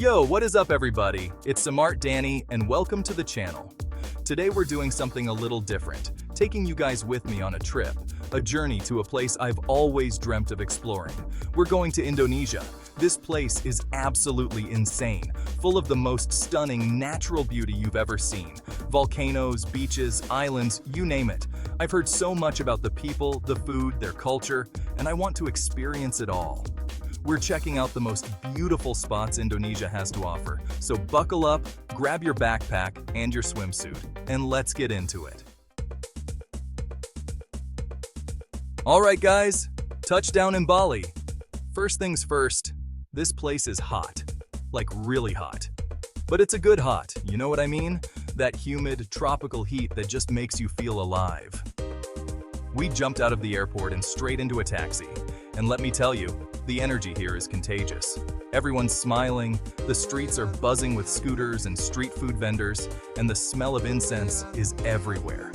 Yo, what is up everybody? It's Smart Danny and welcome to the channel. Today we're doing something a little different, taking you guys with me on a trip, a journey to a place I've always dreamt of exploring. We're going to Indonesia. This place is absolutely insane, full of the most stunning natural beauty you've ever seen. Volcanoes, beaches, islands, you name it. I've heard so much about the people, the food, their culture, and I want to experience it all. We're checking out the most beautiful spots Indonesia has to offer, so buckle up, grab your backpack and your swimsuit, and let's get into it. Alright guys, touchdown in Bali. First things first, this place is hot, like really hot. But it's a good hot, you know what I mean? That humid, tropical heat that just makes you feel alive. We jumped out of the airport and straight into a taxi, and let me tell you, the energy here is contagious. Everyone's smiling, the streets are buzzing with scooters and street food vendors, and the smell of incense is everywhere.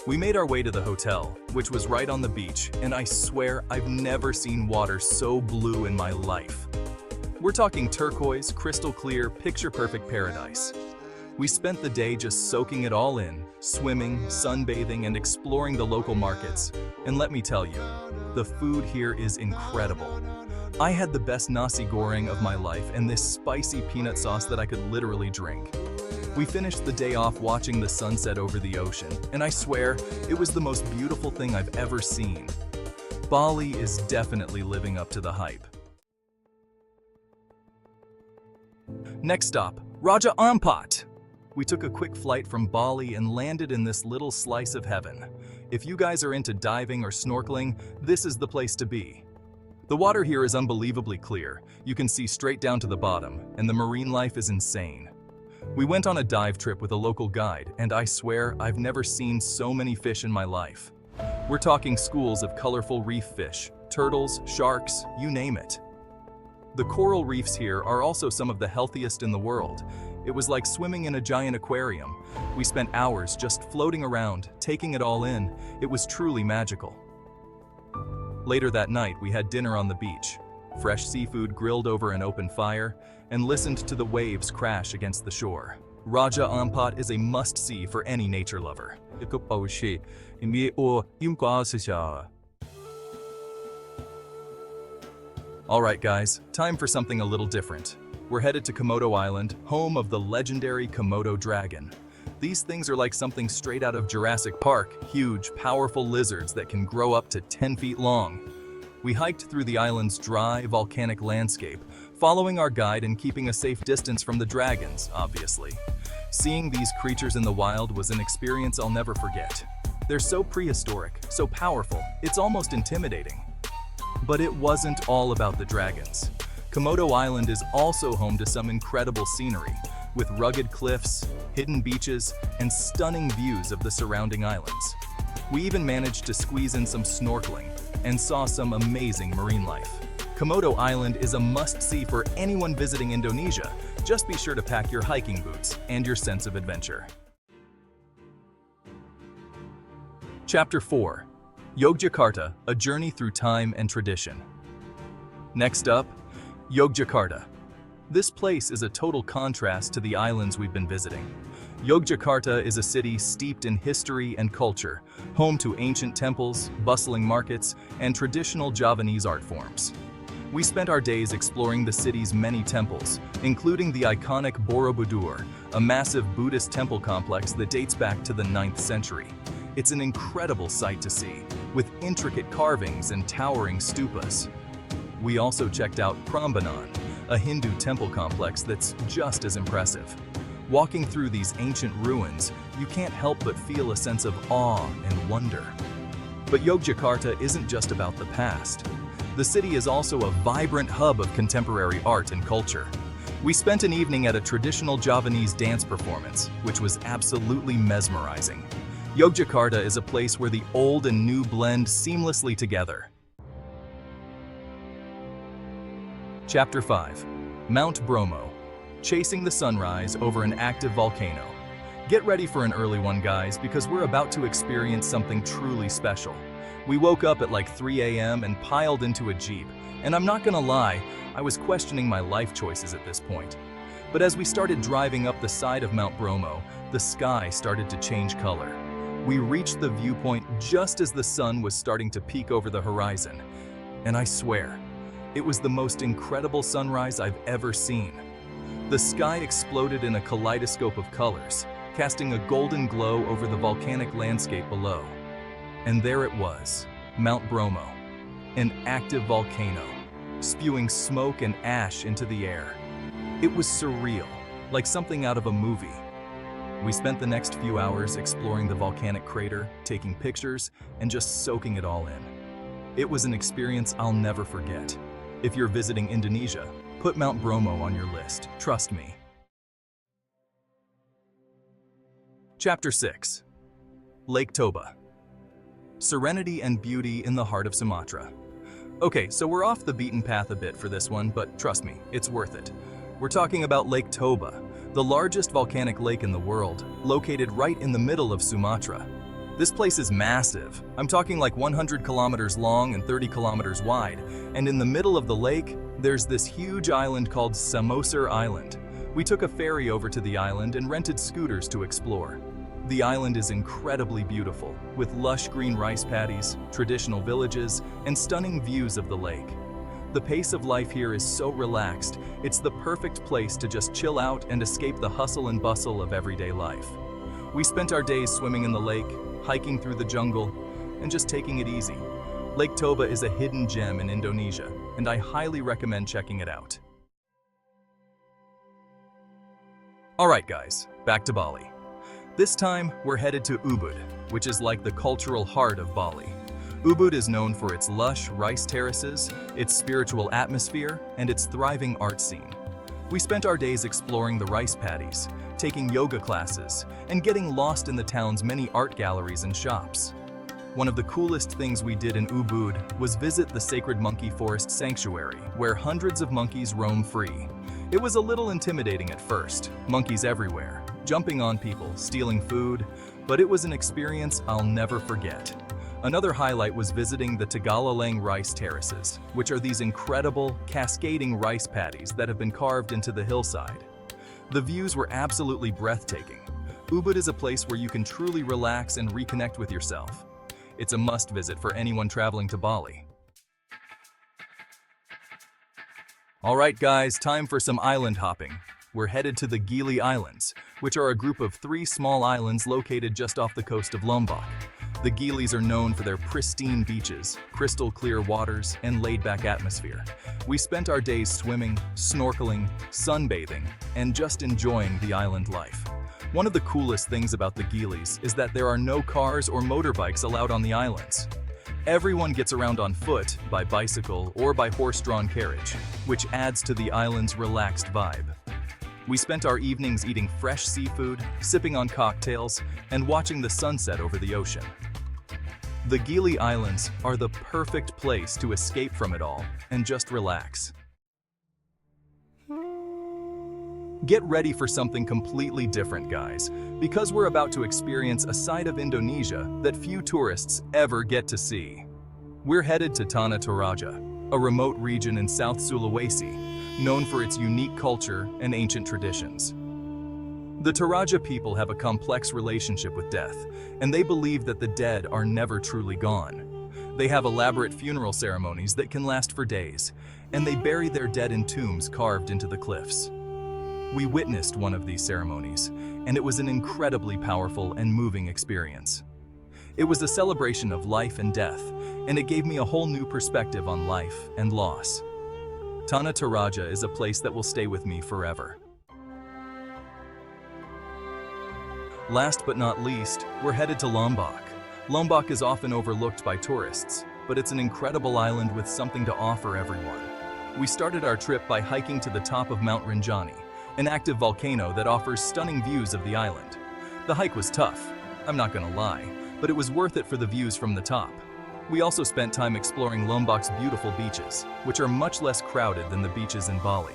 We made our way to the hotel, which was right on the beach, and I swear I've never seen water so blue in my life. We're talking turquoise, crystal clear, picture-perfect paradise. We spent the day just soaking it all in, swimming, sunbathing, and exploring the local markets. And let me tell you, the food here is incredible. I had the best nasi goreng of my life and this spicy peanut sauce that I could literally drink. We finished the day off watching the sunset over the ocean, and I swear, it was the most beautiful thing I've ever seen. Bali is definitely living up to the hype. Next stop, Raja Ampat. We took a quick flight from Bali and landed in this little slice of heaven. If you guys are into diving or snorkeling, this is the place to be. The water here is unbelievably clear. You can see straight down to the bottom, and the marine life is insane. We went on a dive trip with a local guide, and I swear I've never seen so many fish in my life. We're talking schools of colorful reef fish, turtles, sharks, you name it. The coral reefs here are also some of the healthiest in the world. It was like swimming in a giant aquarium. We spent hours just floating around, taking it all in. It was truly magical. Later that night, we had dinner on the beach, fresh seafood grilled over an open fire, and listened to the waves crash against the shore. Raja Ampat is a must-see for any nature lover. Alright guys, time for something a little different. We're headed to Komodo Island, home of the legendary Komodo dragon. These things are like something straight out of Jurassic Park, huge, powerful lizards that can grow up to 10 feet long. We hiked through the island's dry, volcanic landscape, following our guide and keeping a safe distance from the dragons, obviously. Seeing these creatures in the wild was an experience I'll never forget. They're so prehistoric, so powerful, it's almost intimidating. But it wasn't all about the dragons. Komodo Island is also home to some incredible scenery, with rugged cliffs, hidden beaches, and stunning views of the surrounding islands. We even managed to squeeze in some snorkeling and saw some amazing marine life. Komodo Island is a must-see for anyone visiting Indonesia. Just be sure to pack your hiking boots and your sense of adventure. Chapter 4. Yogyakarta, a journey through time and tradition. Next up, Yogyakarta. This place is a total contrast to the islands we've been visiting. Yogyakarta is a city steeped in history and culture, home to ancient temples, bustling markets, and traditional Javanese art forms. We spent our days exploring the city's many temples, including the iconic Borobudur, a massive Buddhist temple complex that dates back to the 9th century. It's an incredible sight to see, with intricate carvings and towering stupas. We also checked out Prambanan, a Hindu temple complex that's just as impressive. Walking through these ancient ruins, you can't help but feel a sense of awe and wonder. But Yogyakarta isn't just about the past. The city is also a vibrant hub of contemporary art and culture. We spent an evening at a traditional Javanese dance performance, which was absolutely mesmerizing. Yogyakarta is a place where the old and new blend seamlessly together. Chapter 5. Mount Bromo. Chasing the sunrise over an active volcano. Get ready for an early one, guys, because we're about to experience something truly special. We woke up at like 3 a.m. and piled into a Jeep, and I'm not gonna lie, I was questioning my life choices at this point. But as we started driving up the side of Mount Bromo, the sky started to change color. We reached the viewpoint just as the sun was starting to peek over the horizon. And I swear, it was the most incredible sunrise I've ever seen. The sky exploded in a kaleidoscope of colors, casting a golden glow over the volcanic landscape below. And there it was, Mount Bromo, an active volcano, spewing smoke and ash into the air. It was surreal, like something out of a movie. We spent the next few hours exploring the volcanic crater, taking pictures, and just soaking it all in. It was an experience I'll never forget. If you're visiting Indonesia, put Mount Bromo on your list, trust me. Chapter 6. Lake Toba. Serenity and beauty in the heart of Sumatra. Okay, so we're off the beaten path a bit for this one, but trust me, it's worth it. We're talking about Lake Toba, the largest volcanic lake in the world, located right in the middle of Sumatra. This place is massive. I'm talking like 100 kilometers long and 30 kilometers wide, and in the middle of the lake, there's this huge island called Samosir Island. We took a ferry over to the island and rented scooters to explore. The island is incredibly beautiful, with lush green rice paddies, traditional villages, and stunning views of the lake. The pace of life here is so relaxed, it's the perfect place to just chill out and escape the hustle and bustle of everyday life. We spent our days swimming in the lake, hiking through the jungle, and just taking it easy. Lake Toba is a hidden gem in Indonesia, and I highly recommend checking it out. Alright guys, back to Bali. This time, we're headed to Ubud, which is like the cultural heart of Bali. Ubud is known for its lush rice terraces, its spiritual atmosphere, and its thriving art scene. We spent our days exploring the rice paddies, taking yoga classes, and getting lost in the town's many art galleries and shops. One of the coolest things we did in Ubud was visit the Sacred Monkey Forest Sanctuary, where hundreds of monkeys roam free. It was a little intimidating at first, monkeys everywhere, jumping on people, stealing food, but it was an experience I'll never forget. Another highlight was visiting the Tagalalang rice terraces, which are these incredible, cascading rice paddies that have been carved into the hillside. The views were absolutely breathtaking. Ubud is a place where you can truly relax and reconnect with yourself. It's a must visit for anyone traveling to Bali. Alright guys, time for some island hopping. We're headed to the Gili Islands, which are a group of 3 small islands located just off the coast of Lombok. The Gilis are known for their pristine beaches, crystal clear waters, and laid-back atmosphere. We spent our days swimming, snorkeling, sunbathing, and just enjoying the island life. One of the coolest things about the Gilis is that there are no cars or motorbikes allowed on the islands. Everyone gets around on foot, by bicycle, or by horse-drawn carriage, which adds to the island's relaxed vibe. We spent our evenings eating fresh seafood, sipping on cocktails, and watching the sunset over the ocean. The Gili Islands are the perfect place to escape from it all and just relax. Get ready for something completely different, guys, because we're about to experience a side of Indonesia that few tourists ever get to see. We're headed to Tanah Toraja, a remote region in South Sulawesi, known for its unique culture and ancient traditions. The Toraja people have a complex relationship with death, and they believe that the dead are never truly gone. They have elaborate funeral ceremonies that can last for days, and they bury their dead in tombs carved into the cliffs. We witnessed one of these ceremonies, and it was an incredibly powerful and moving experience. It was a celebration of life and death, and it gave me a whole new perspective on life and loss. Tanah Toraja is a place that will stay with me forever. Last but not least, we're headed to Lombok. Lombok is often overlooked by tourists, but it's an incredible island with something to offer everyone. We started our trip by hiking to the top of Mount Rinjani, an active volcano that offers stunning views of the island. The hike was tough, I'm not gonna lie, but it was worth it for the views from the top. We also spent time exploring Lombok's beautiful beaches, which are much less crowded than the beaches in Bali.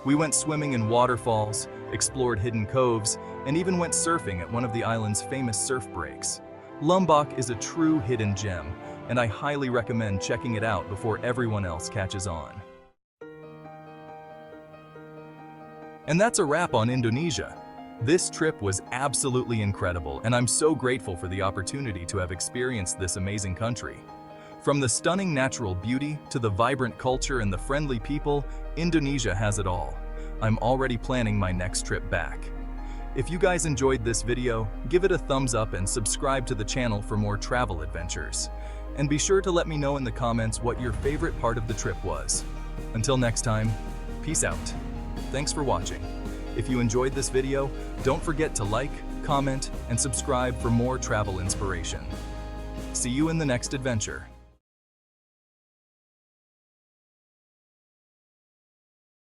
We went swimming in waterfalls, explored hidden coves, and even went surfing at one of the island's famous surf breaks. Lombok is a true hidden gem, and I highly recommend checking it out before everyone else catches on. And that's a wrap on Indonesia. This trip was absolutely incredible, and I'm so grateful for the opportunity to have experienced this amazing country. From the stunning natural beauty to the vibrant culture and the friendly people, Indonesia has it all. I'm already planning my next trip back. If you guys enjoyed this video, give it a thumbs up and subscribe to the channel for more travel adventures. And be sure to let me know in the comments what your favorite part of the trip was. Until next time, peace out. Thanks for watching. If you enjoyed this video, don't forget to like, comment, and subscribe for more travel inspiration. See you in the next adventure.